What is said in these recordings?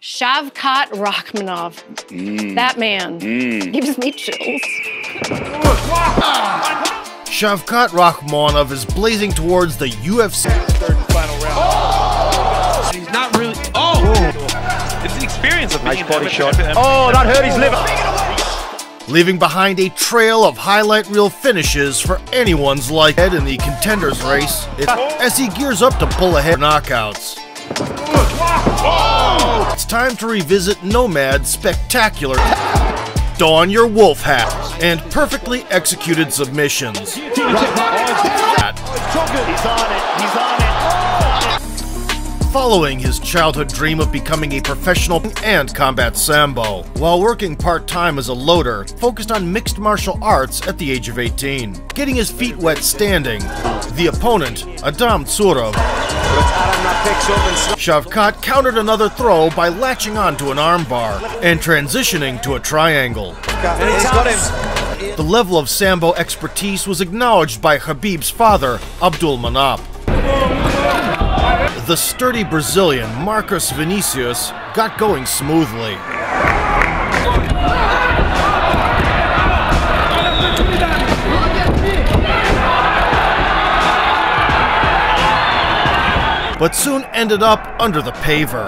Shavkat Rakhmonov. That man gives me chills. Shavkat Rakhmonov is blazing towards the UFC. Third and final round. He's not really. It's the experience of nice body shot. Oh, that hurt his liver. Leaving behind a trail of highlight reel finishes for anyone's liking in the contenders race as he gears up to pull ahead knockouts. It's time to revisit Nomad's spectacular don your wolf hat and perfectly executed submissions. He's on it. He's on it. Following his childhood dream of becoming a professional and combat sambo, while working part-time as a loader, focused on mixed martial arts at the age of 18. Getting his feet wet standing, the opponent, Adam Tsurov, Shavkat countered another throw by latching onto an armbar and transitioning to a triangle. The level of sambo expertise was acknowledged by Khabib's father, Abdul Manap. The sturdy Brazilian Marcos Vinicius got going smoothly. But soon ended up under the paver,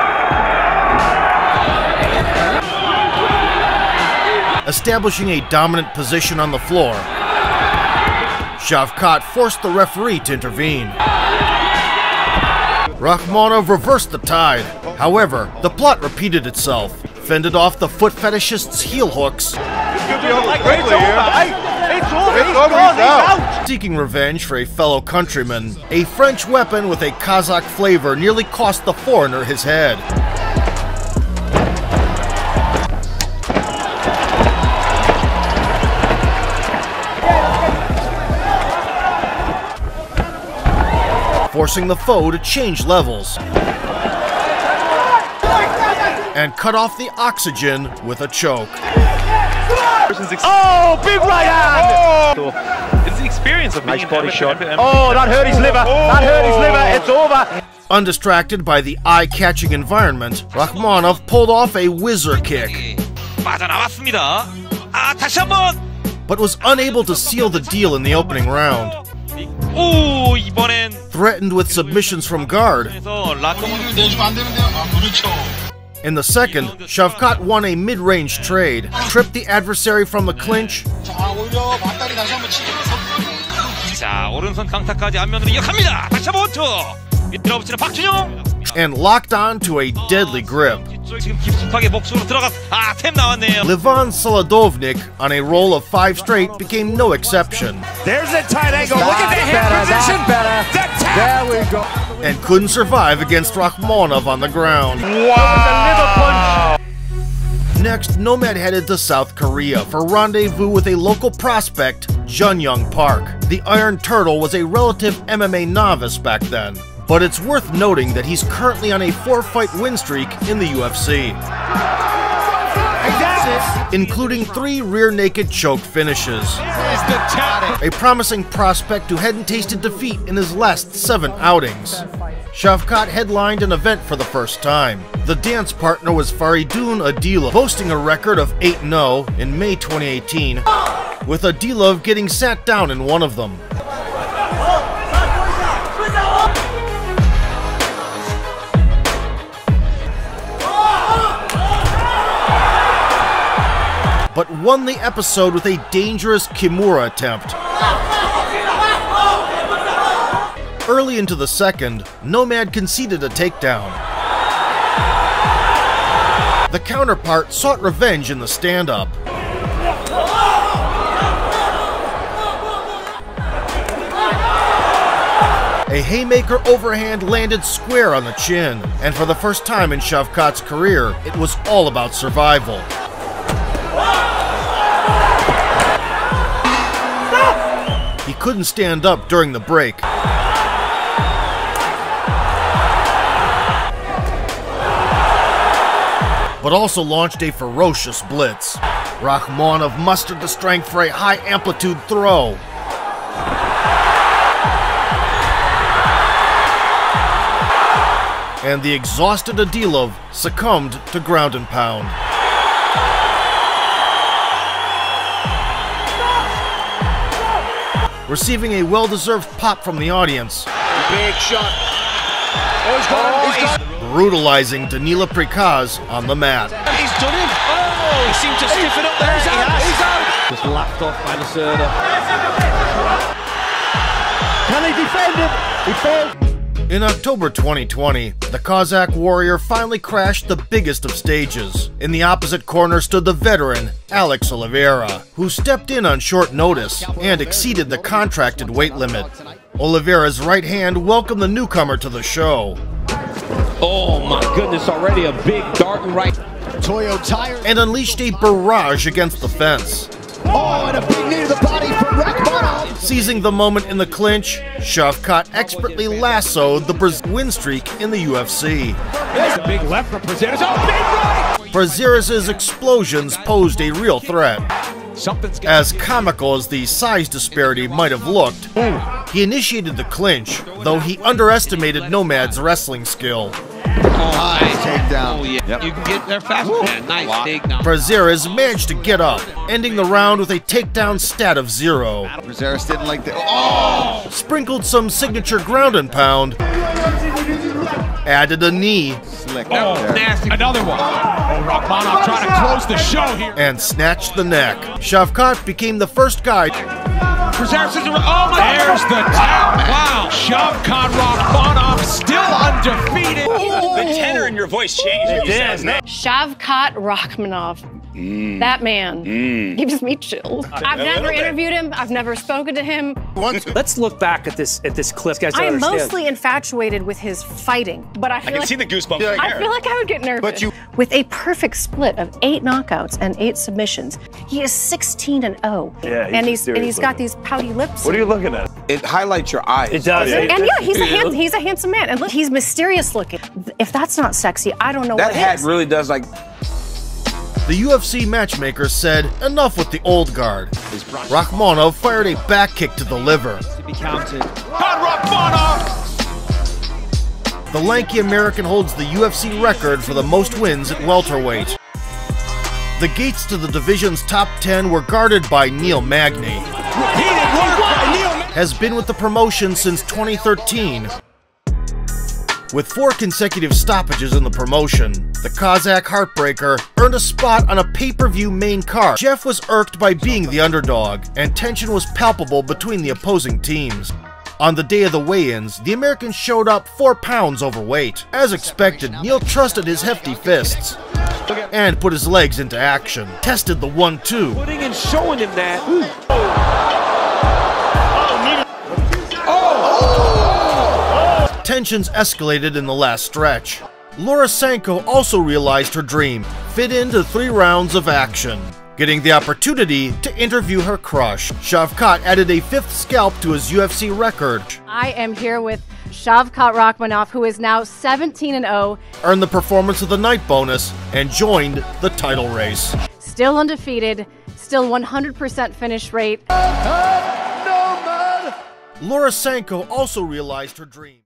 establishing a dominant position on the floor. Shavkat forced the referee to intervene. Rakhmonov reversed the tide. However, the plot repeated itself, fended off the foot fetishist's heel hooks, seeking revenge for a fellow countryman. A French weapon with a Kazakh flavor nearly cost the foreigner his head. Forcing the foe to change levels and cut off the oxygen with a choke. Oh, big right hand! It's the experience of nice body shot. Oh, that hurt his liver. That hurt his liver. It's over. Undistracted by the eye-catching environment, Rakhmonov pulled off a whizzer kick, but was unable to seal the deal in the opening round. Threatened with submissions from guard. In the second, Shavkat won a mid-range trade, tripped the adversary from the clinch, and locked on to a deadly grip. Levan Solodovnik, on a roll of 5 straight, became no exception. There's a tight angle. Look at the hand position. There we go. And couldn't survive against Rakhmonov on the ground. Wow. Next, Nomad headed to South Korea for rendezvous with a local prospect, Junyoung Park. The Iron Turtle was a relative MMA novice back then, but it's worth noting that he's currently on a 4-fight win streak in the UFC, including 3 rear naked choke finishes. A promising prospect who hadn't tasted defeat in his last 7 outings. Shavkat headlined an event for the first time. The dance partner was Faridun Adilov, boasting a record of 8-0 in May 2018, with Adilov getting sat down in one of them. But won the episode with a dangerous Kimura attempt. Early into the second, Nomad conceded a takedown. The counterpart sought revenge in the stand-up. A haymaker overhand landed square on the chin, and for the first time in Shavkat's career, it was all about survival. He couldn't stand up during the break. But also launched a ferocious blitz. Rakhmonov mustered the strength for a high-amplitude throw. and the exhausted Adilov succumbed to ground and pound. Receiving a well-deserved pop from the audience. Big shot. Oh, he's got him. Brutalizing Danila Prikaz on the mat. He's done him. Oh, he seemed to stiffen up there. He's out. Just laughed off by the Serda. Can he defend it? He falls. In October 2020, the Kazakh warrior finally crashed the biggest of stages. In the opposite corner stood the veteran, Alex Oliveira, who stepped in on short notice and exceeded the contracted weight limit. Oliveira's right hand welcomed the newcomer to the show. Oh my goodness, already a big darting right. Toyo tire. And unleashed a barrage against the fence. Oh, and a big knee to the body from Rakhmonov. Seizing the moment in the clinch, Shavkat expertly lassoed the Brazil win streak in the UFC. There's a big left from Prazeres. Oh, big right! Prazeres' explosions posed a real threat. Something's As comical as the size disparity might have looked, he initiated the clinch, though he underestimated Nomad's wrestling skill. Nice takedown. Oh, yeah. Yep. You can get there fast. Yeah, nice takedown. Prazeres managed to get up, ending the round with a takedown stat of 0. Prazeres didn't like the. Oh! Sprinkled some signature ground and pound, added a knee, Slick Oh, up there. nasty. another one. Oh, Rakhmonov trying to close the show here. and snatched the neck. Shavkat became the first guy Prazeres is oh my. There's the tap. Wow. Shavkat Rakhmonov still undefeated. The tenor in your voice changed. It did. Shavkat Rakhmonov. That man gives me chills. I've never interviewed him. I've never spoken to him. Let's look back at this clip, guys. I am mostly infatuated with his fighting, but I feel I can like see the goosebumps. I feel like I would get nervous. With a perfect split of 8 knockouts and 8 submissions, he is 16-0. Yeah, and he's got these pouty lips. What are you looking at? It highlights your eyes. It does. And yeah, he's a handsome man. And look, he's mysterious looking. If that's not sexy, I don't know That what hat is. really does like. The UFC matchmaker said, enough with the old guard. Rakhmonov fired a back kick to the liver. The lanky American holds the UFC record for the most wins at welterweight. The gates to the division's top 10 were guarded by Neil Magny. Has been with the promotion since 2013. With 4 consecutive stoppages in the promotion, the Kazakh Heartbreaker earned a spot on a pay-per-view main card. Jeff was irked by being the underdog, and tension was palpable between the opposing teams. On the day of the weigh-ins, the American showed up 4 pounds overweight. As expected, Neil trusted his hefty fists and put his legs into action. Tested the 1-2. Putting and showing him that. Tensions escalated in the last stretch. Lurasenko also realized her dream, fit into 3 rounds of action. Getting the opportunity to interview her crush, Shavkat added a 5th scalp to his UFC record. I am here with Shavkat Rakhmonov, who is now 17-0. Earned the Performance of the Night bonus and joined the title race. Still undefeated, still 100% finish rate. Lurasenko also realized her dream.